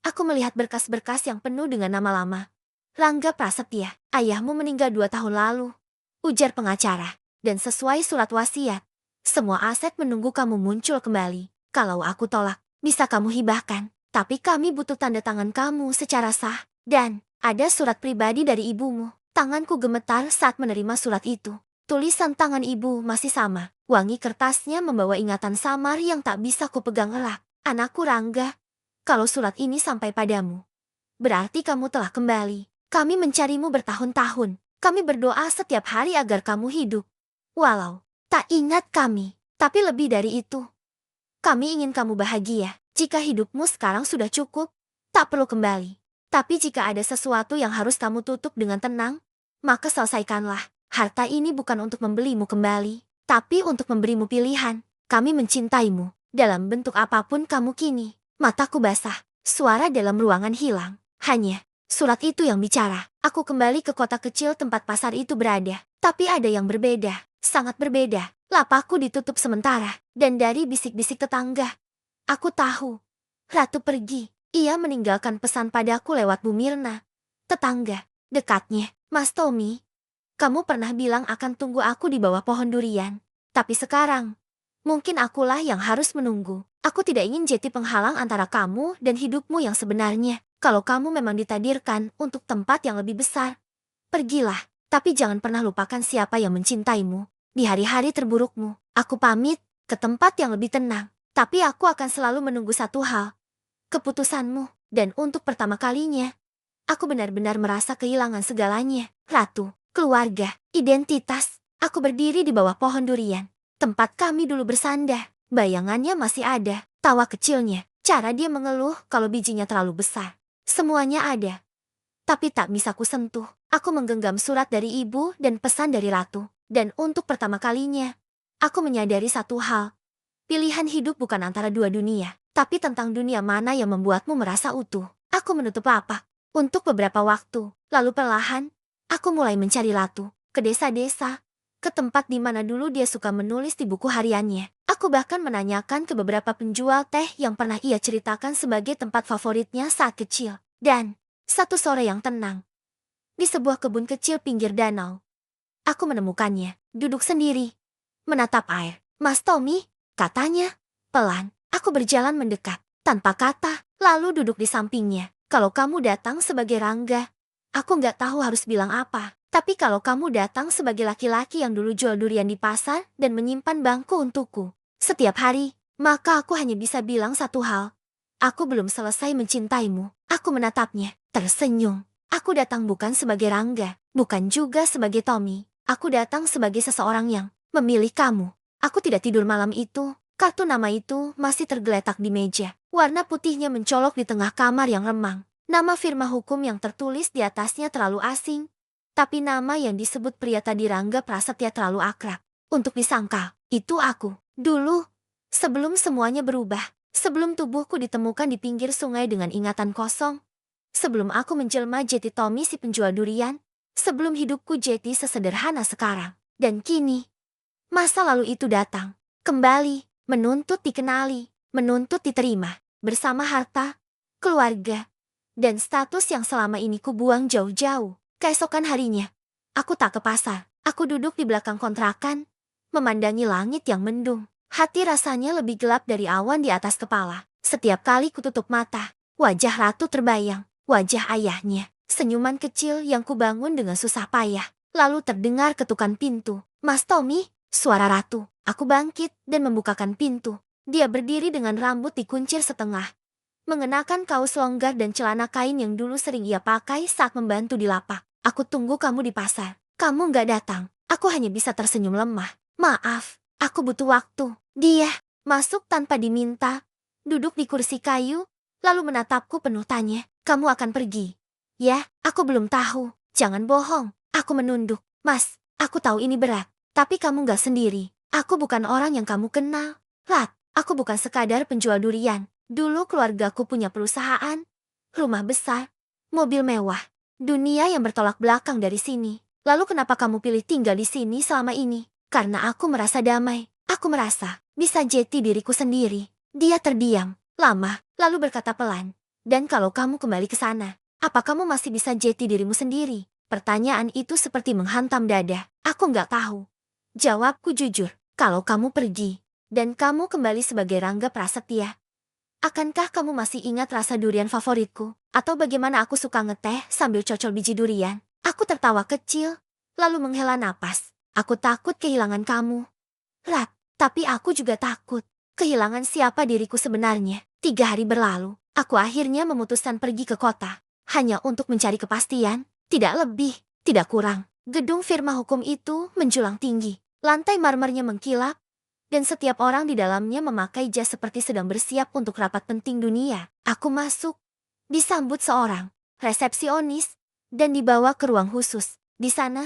aku melihat berkas-berkas yang penuh dengan nama lama. Rangga Prasetya, ayahmu meninggal 2 tahun lalu, ujar pengacara. Dan sesuai surat wasiat, semua aset menunggu kamu muncul kembali. Kalau aku tolak, bisa kamu hibahkan. Tapi kami butuh tanda tangan kamu secara sah. Dan ada surat pribadi dari ibumu. Tanganku gemetar saat menerima surat itu. Tulisan tangan ibu masih sama. Wangi kertasnya membawa ingatan samar yang tak bisa kupegang erat. Anakku Rangga, kalau surat ini sampai padamu, berarti kamu telah kembali. Kami mencarimu bertahun-tahun. Kami berdoa setiap hari agar kamu hidup. Walau tak ingat kami, tapi lebih dari itu, kami ingin kamu bahagia. Jika hidupmu sekarang sudah cukup, tak perlu kembali. Tapi jika ada sesuatu yang harus kamu tutup dengan tenang, maka selesaikanlah. Harta ini bukan untuk membelimu kembali, tapi untuk memberimu pilihan. Kami mencintaimu, dalam bentuk apapun kamu kini. Mataku basah, suara dalam ruangan hilang. Hanya surat itu yang bicara. Aku kembali ke kota kecil tempat pasar itu berada. Tapi ada yang berbeda, sangat berbeda. Lapakku ditutup sementara, dan dari bisik-bisik tetangga, aku tahu Ratu pergi. Ia meninggalkan pesan padaku lewat Bu Mirna, tetangga dekatnya. Mas Tommy, kamu pernah bilang akan tunggu aku di bawah pohon durian. Tapi sekarang, mungkin akulah yang harus menunggu. Aku tidak ingin jadi penghalang antara kamu dan hidupmu yang sebenarnya. Kalau kamu memang ditakdirkan untuk tempat yang lebih besar, pergilah. Tapi jangan pernah lupakan siapa yang mencintaimu. Di hari-hari terburukmu, aku pamit ke tempat yang lebih tenang. Tapi aku akan selalu menunggu satu hal, keputusanmu. Dan untuk pertama kalinya, aku benar-benar merasa kehilangan segalanya. Ratu, keluarga, identitas. Aku berdiri di bawah pohon durian. Tempat kami dulu bersandar. Bayangannya masih ada. Tawa kecilnya. Cara dia mengeluh kalau bijinya terlalu besar. Semuanya ada. Tapi tak bisa kusentuh. Aku menggenggam surat dari ibu dan pesan dari Ratu. Dan untuk pertama kalinya, aku menyadari satu hal. Pilihan hidup bukan antara dua dunia, tapi tentang dunia mana yang membuatmu merasa utuh. Aku menutup lapak untuk beberapa waktu. Lalu perlahan, aku mulai mencari Ratu. Ke desa-desa, ke tempat di mana dulu dia suka menulis di buku hariannya. Aku bahkan menanyakan ke beberapa penjual teh yang pernah ia ceritakan sebagai tempat favoritnya saat kecil. Dan satu sore yang tenang, di sebuah kebun kecil pinggir danau, aku menemukannya, duduk sendiri, menatap air. Mas Tommy, katanya, pelan. Aku berjalan mendekat, tanpa kata, lalu duduk di sampingnya. Kalau kamu datang sebagai Rangga, aku nggak tahu harus bilang apa. Tapi kalau kamu datang sebagai laki-laki yang dulu jual durian di pasar dan menyimpan bangku untukku, setiap hari, maka aku hanya bisa bilang satu hal. Aku belum selesai mencintaimu. Aku menatapnya, tersenyum. Aku datang bukan sebagai Rangga, bukan juga sebagai Tommy. Aku datang sebagai seseorang yang memilih kamu. Aku tidak tidur malam itu. Kartu nama itu masih tergeletak di meja. Warna putihnya mencolok di tengah kamar yang remang. Nama firma hukum yang tertulis di atasnya terlalu asing. Tapi nama yang disebut pria tadi Rangga Prasetya terlalu akrab. Untuk disangkal, itu aku. Dulu, sebelum semuanya berubah. Sebelum tubuhku ditemukan di pinggir sungai dengan ingatan kosong. Sebelum aku menjelma jadi Tommy si penjual durian. Sebelum hidupku jadi sesederhana sekarang. Dan kini, masa lalu itu datang. Kembali, menuntut dikenali, menuntut diterima. Bersama harta, keluarga, dan status yang selama ini kubuang jauh-jauh. Keesokan harinya, aku tak ke pasar. Aku duduk di belakang kontrakan, memandangi langit yang mendung. Hati rasanya lebih gelap dari awan di atas kepala. Setiap kali kututup mata, wajah Ratu terbayang. Wajah ayahnya, senyuman kecil yang kubangun dengan susah payah. Lalu terdengar ketukan pintu. Mas Tommy, suara Ratu. Aku bangkit dan membukakan pintu. Dia berdiri dengan rambut dikuncir setengah. Mengenakan kaos longgar dan celana kain yang dulu sering ia pakai saat membantu di lapak. Aku tunggu kamu di pasar. Kamu nggak datang. Aku hanya bisa tersenyum lemah. Maaf, aku butuh waktu. Dia masuk tanpa diminta, duduk di kursi kayu, lalu menatapku penuh tanya. Kamu akan pergi? Ya, aku belum tahu. Jangan bohong. Aku menunduk. Mas, aku tahu ini berat. Tapi kamu nggak sendiri. Aku bukan orang yang kamu kenal. Rat, aku bukan sekadar penjual durian. Dulu keluargaku punya perusahaan, rumah besar, mobil mewah, dunia yang bertolak belakang dari sini. Lalu kenapa kamu pilih tinggal di sini selama ini? Karena aku merasa damai. Aku merasa bisa jati diriku sendiri. Dia terdiam, lama, lalu berkata pelan. Dan kalau kamu kembali ke sana, apa kamu masih bisa jati dirimu sendiri? Pertanyaan itu seperti menghantam dada. Aku nggak tahu. Jawabku jujur, kalau kamu pergi, dan kamu kembali sebagai Rangga Prasetya, akankah kamu masih ingat rasa durian favoritku? Atau bagaimana aku suka ngeteh sambil cocol biji durian? Aku tertawa kecil, lalu menghela napas. Aku takut kehilangan kamu. Rat, tapi aku juga takut. Kehilangan siapa diriku sebenarnya. 3 hari berlalu, aku akhirnya memutuskan pergi ke kota. Hanya untuk mencari kepastian, tidak lebih, tidak kurang. Gedung firma hukum itu menjulang tinggi. Lantai marmernya mengkilap, dan setiap orang di dalamnya memakai jas seperti sedang bersiap untuk rapat penting dunia. Aku masuk, disambut seorang resepsionis, dan dibawa ke ruang khusus. Di sana,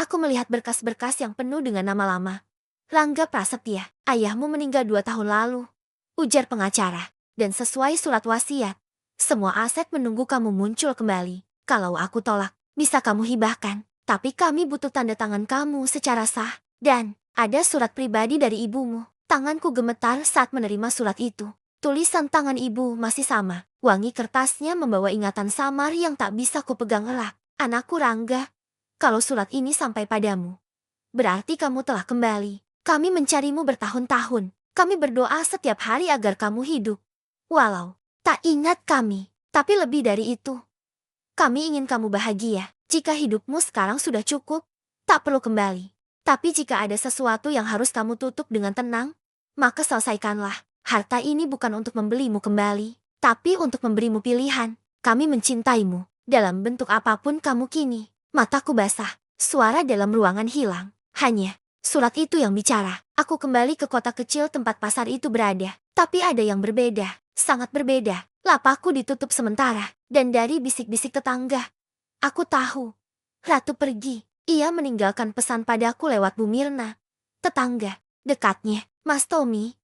aku melihat berkas-berkas yang penuh dengan nama lama. Rangga Prasetya, ayahmu meninggal 2 tahun lalu, ujar pengacara. Dan sesuai surat wasiat, semua aset menunggu kamu muncul kembali. Kalau aku tolak, bisa kamu hibahkan. Tapi kami butuh tanda tangan kamu secara sah. Dan ada surat pribadi dari ibumu. Tanganku gemetar saat menerima surat itu. Tulisan tangan ibu masih sama. Wangi kertasnya membawa ingatan samar yang tak bisa kupegang erat. Anakku Rangga, kalau surat ini sampai padamu, berarti kamu telah kembali. Kami mencarimu bertahun-tahun. Kami berdoa setiap hari agar kamu hidup. Walau tak ingat kami, tapi lebih dari itu, kami ingin kamu bahagia. Jika hidupmu sekarang sudah cukup, tak perlu kembali. Tapi jika ada sesuatu yang harus kamu tutup dengan tenang, maka selesaikanlah. Harta ini bukan untuk membelimu kembali, tapi untuk memberimu pilihan. Kami mencintaimu, dalam bentuk apapun kamu kini. Mataku basah, suara dalam ruangan hilang. Hanya surat itu yang bicara. Aku kembali ke kota kecil tempat pasar itu berada. Tapi ada yang berbeda, sangat berbeda. Lapakku ditutup sementara, dan dari bisik-bisik tetangga, aku tahu, Ratu pergi. Ia meninggalkan pesan padaku lewat Bu Mirna. Tetangga dekatnya, Mas Tommy.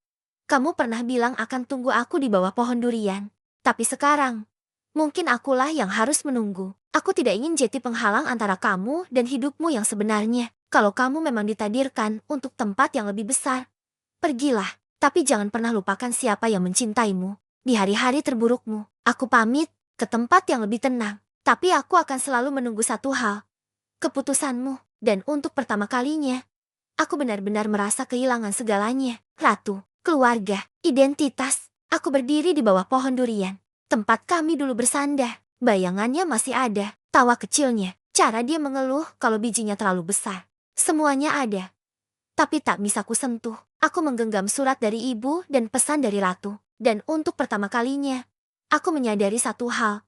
Kamu pernah bilang akan tunggu aku di bawah pohon durian. Tapi sekarang, mungkin akulah yang harus menunggu. Aku tidak ingin jadi penghalang antara kamu dan hidupmu yang sebenarnya. Kalau kamu memang ditakdirkan untuk tempat yang lebih besar, pergilah. Tapi jangan pernah lupakan siapa yang mencintaimu. Di hari-hari terburukmu, aku pamit ke tempat yang lebih tenang. Tapi aku akan selalu menunggu satu hal, keputusanmu. Dan untuk pertama kalinya, aku benar-benar merasa kehilangan segalanya. Ratu, keluarga, identitas. Aku berdiri di bawah pohon durian. Tempat kami dulu bersandar. Bayangannya masih ada. Tawa kecilnya. Cara dia mengeluh kalau bijinya terlalu besar. Semuanya ada. Tapi tak bisa kusentuh. Aku menggenggam surat dari ibu dan pesan dari ratu. Dan untuk pertama kalinya, aku menyadari satu hal.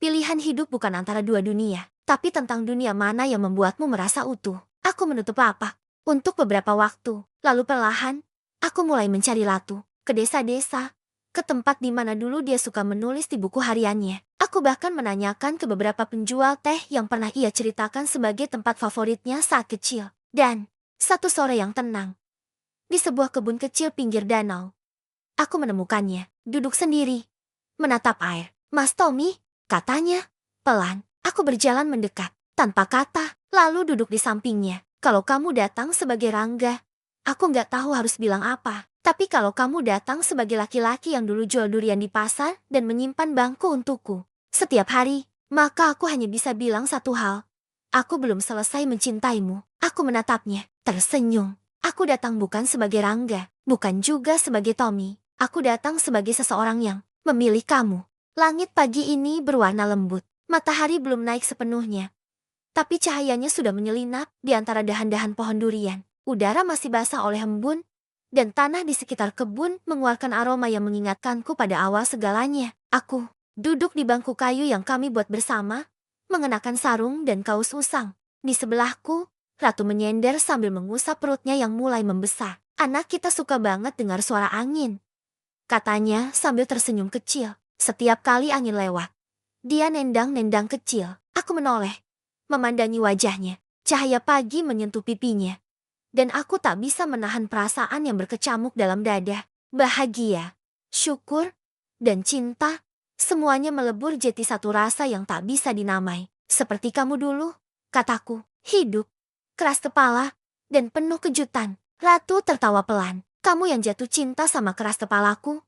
Pilihan hidup bukan antara dua dunia, tapi tentang dunia mana yang membuatmu merasa utuh. Aku menutup lapak untuk beberapa waktu, lalu perlahan, aku mulai mencari ratu, ke desa-desa, ke tempat di mana dulu dia suka menulis di buku hariannya. Aku bahkan menanyakan ke beberapa penjual teh yang pernah ia ceritakan sebagai tempat favoritnya saat kecil. Dan, satu sore yang tenang, di sebuah kebun kecil pinggir danau, aku menemukannya, duduk sendiri, menatap air. Mas Tommy, katanya, pelan. Aku berjalan mendekat, tanpa kata, lalu duduk di sampingnya. Kalau kamu datang sebagai Rangga, aku nggak tahu harus bilang apa. Tapi kalau kamu datang sebagai laki-laki yang dulu jual durian di pasar dan menyimpan bangku untukku setiap hari, maka aku hanya bisa bilang satu hal. Aku belum selesai mencintaimu. Aku menatapnya, tersenyum. Aku datang bukan sebagai Rangga, bukan juga sebagai Tommy. Aku datang sebagai seseorang yang memilih kamu. Langit pagi ini berwarna lembut. Matahari belum naik sepenuhnya, tapi cahayanya sudah menyelinap di antara dahan-dahan pohon durian. Udara masih basah oleh embun, dan tanah di sekitar kebun mengeluarkan aroma yang mengingatkanku pada awal segalanya. Aku duduk di bangku kayu yang kami buat bersama, mengenakan sarung dan kaos usang. Di sebelahku, Ratu menyender sambil mengusap perutnya yang mulai membesar. Anak kita suka banget dengar suara angin, katanya sambil tersenyum kecil. Setiap kali angin lewat, dia nendang-nendang kecil. Aku menoleh, memandangi wajahnya. Cahaya pagi menyentuh pipinya, dan aku tak bisa menahan perasaan yang berkecamuk dalam dada. Bahagia, syukur, dan cinta, semuanya melebur jadi satu rasa yang tak bisa dinamai. Seperti kamu dulu, kataku. Hidup, keras kepala, dan penuh kejutan. Ratu tertawa pelan. Kamu yang jatuh cinta sama keras kepalaku?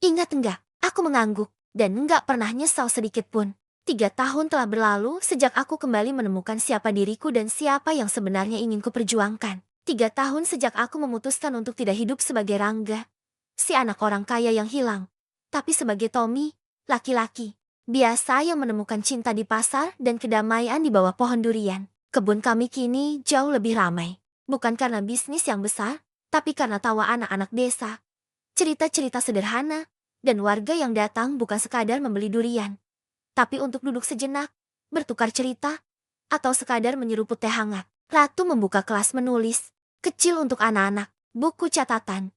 Ingat enggak? Aku mengangguk, dan enggak pernah nyesal sedikit pun. 3 tahun telah berlalu sejak aku kembali menemukan siapa diriku dan siapa yang sebenarnya ingin kuperjuangkan. 3 tahun sejak aku memutuskan untuk tidak hidup sebagai Rangga, si anak orang kaya yang hilang, tapi sebagai Tommy, laki-laki biasa yang menemukan cinta di pasar dan kedamaian di bawah pohon durian. Kebun kami kini jauh lebih ramai, bukan karena bisnis yang besar, tapi karena tawa anak-anak desa, cerita-cerita sederhana, dan warga yang datang bukan sekadar membeli durian, tapi untuk duduk sejenak, bertukar cerita, atau sekadar menyeruput teh hangat. Ratu membuka kelas menulis, kecil untuk anak-anak, buku catatan,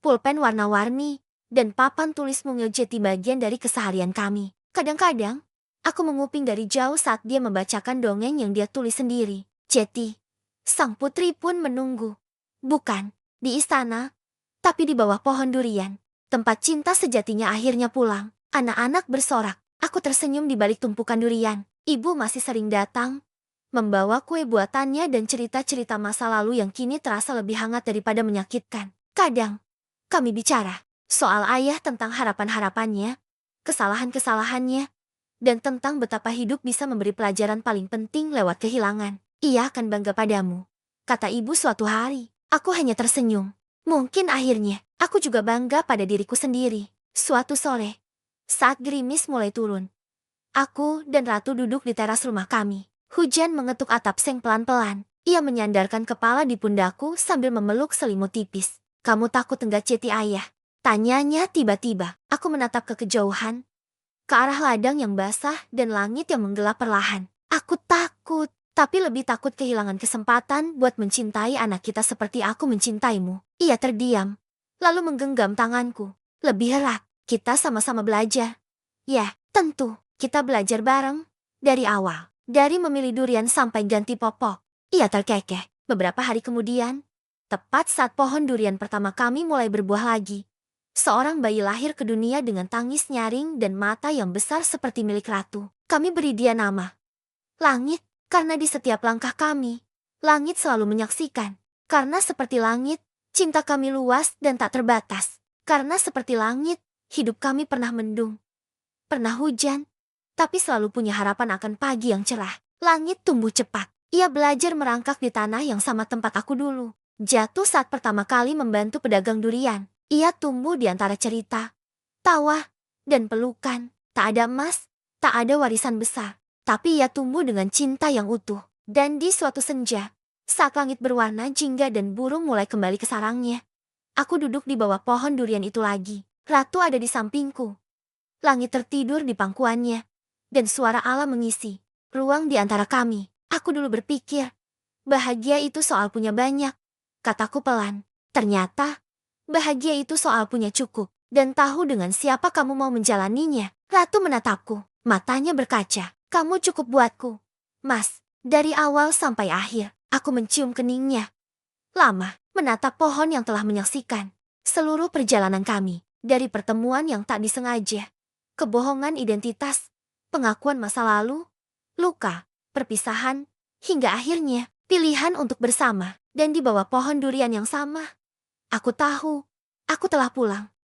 pulpen warna-warni, dan papan tulis mungil jadi bagian dari keseharian kami. Kadang-kadang, aku menguping dari jauh saat dia membacakan dongeng yang dia tulis sendiri. Jeti, sang putri pun menunggu. Bukan di istana, tapi di bawah pohon durian. Tempat cinta sejatinya akhirnya pulang. Anak-anak bersorak. Aku tersenyum di balik tumpukan durian. Ibu masih sering datang, membawa kue buatannya dan cerita-cerita masa lalu yang kini terasa lebih hangat daripada menyakitkan. Kadang, kami bicara soal ayah tentang harapan-harapannya, kesalahan-kesalahannya, dan tentang betapa hidup bisa memberi pelajaran paling penting lewat kehilangan. Ia akan bangga padamu, kata ibu suatu hari. Aku hanya tersenyum. Mungkin akhirnya, aku juga bangga pada diriku sendiri. Suatu sore, saat gerimis mulai turun, aku dan Ratu duduk di teras rumah kami. Hujan mengetuk atap seng pelan-pelan. Ia menyandarkan kepala di pundakku sambil memeluk selimut tipis. Kamu takut enggak Ceti ayah? Tanyanya tiba-tiba. Aku menatap ke kejauhan, ke arah ladang yang basah dan langit yang menggelap perlahan. Aku takut, tapi lebih takut kehilangan kesempatan buat mencintai anak kita seperti aku mencintaimu. Ia terdiam, lalu menggenggam tanganku. Lebih erat, kita sama-sama belajar. Ya, tentu, kita belajar bareng. Dari awal, dari memilih durian sampai ganti popok. Ia terkekeh. Beberapa hari kemudian, tepat saat pohon durian pertama kami mulai berbuah lagi, seorang bayi lahir ke dunia dengan tangis nyaring dan mata yang besar seperti milik Ratu. Kami beri dia nama Langit. Karena di setiap langkah kami, langit selalu menyaksikan. Karena seperti langit, cinta kami luas dan tak terbatas. Karena seperti langit, hidup kami pernah mendung, pernah hujan, tapi selalu punya harapan akan pagi yang cerah. Langit tumbuh cepat. Ia belajar merangkak di tanah yang sama tempat aku dulu. Jatuh saat pertama kali membantu pedagang durian. Ia tumbuh di antara cerita, tawa, dan pelukan. Tak ada emas, tak ada warisan besar. Tapi ia tumbuh dengan cinta yang utuh. Dan di suatu senja, saat langit berwarna jingga dan burung mulai kembali ke sarangnya, Aku duduk di bawah pohon durian itu lagi. Ratu ada di sampingku. Langit tertidur di pangkuannya. Dan suara alam mengisi ruang di antara kami. Aku dulu berpikir, bahagia itu soal punya banyak. Kataku pelan. Ternyata, bahagia itu soal punya cukup. Dan tahu dengan siapa kamu mau menjalaninya. Ratu menatapku. Matanya berkaca. Kamu cukup buatku, Mas. Dari awal sampai akhir, aku mencium keningnya. Lama, menatap pohon yang telah menyaksikan seluruh perjalanan kami. Dari pertemuan yang tak disengaja, kebohongan identitas, pengakuan masa lalu, luka, perpisahan, hingga akhirnya pilihan untuk bersama. Dan di bawah pohon durian yang sama, aku tahu, aku telah pulang.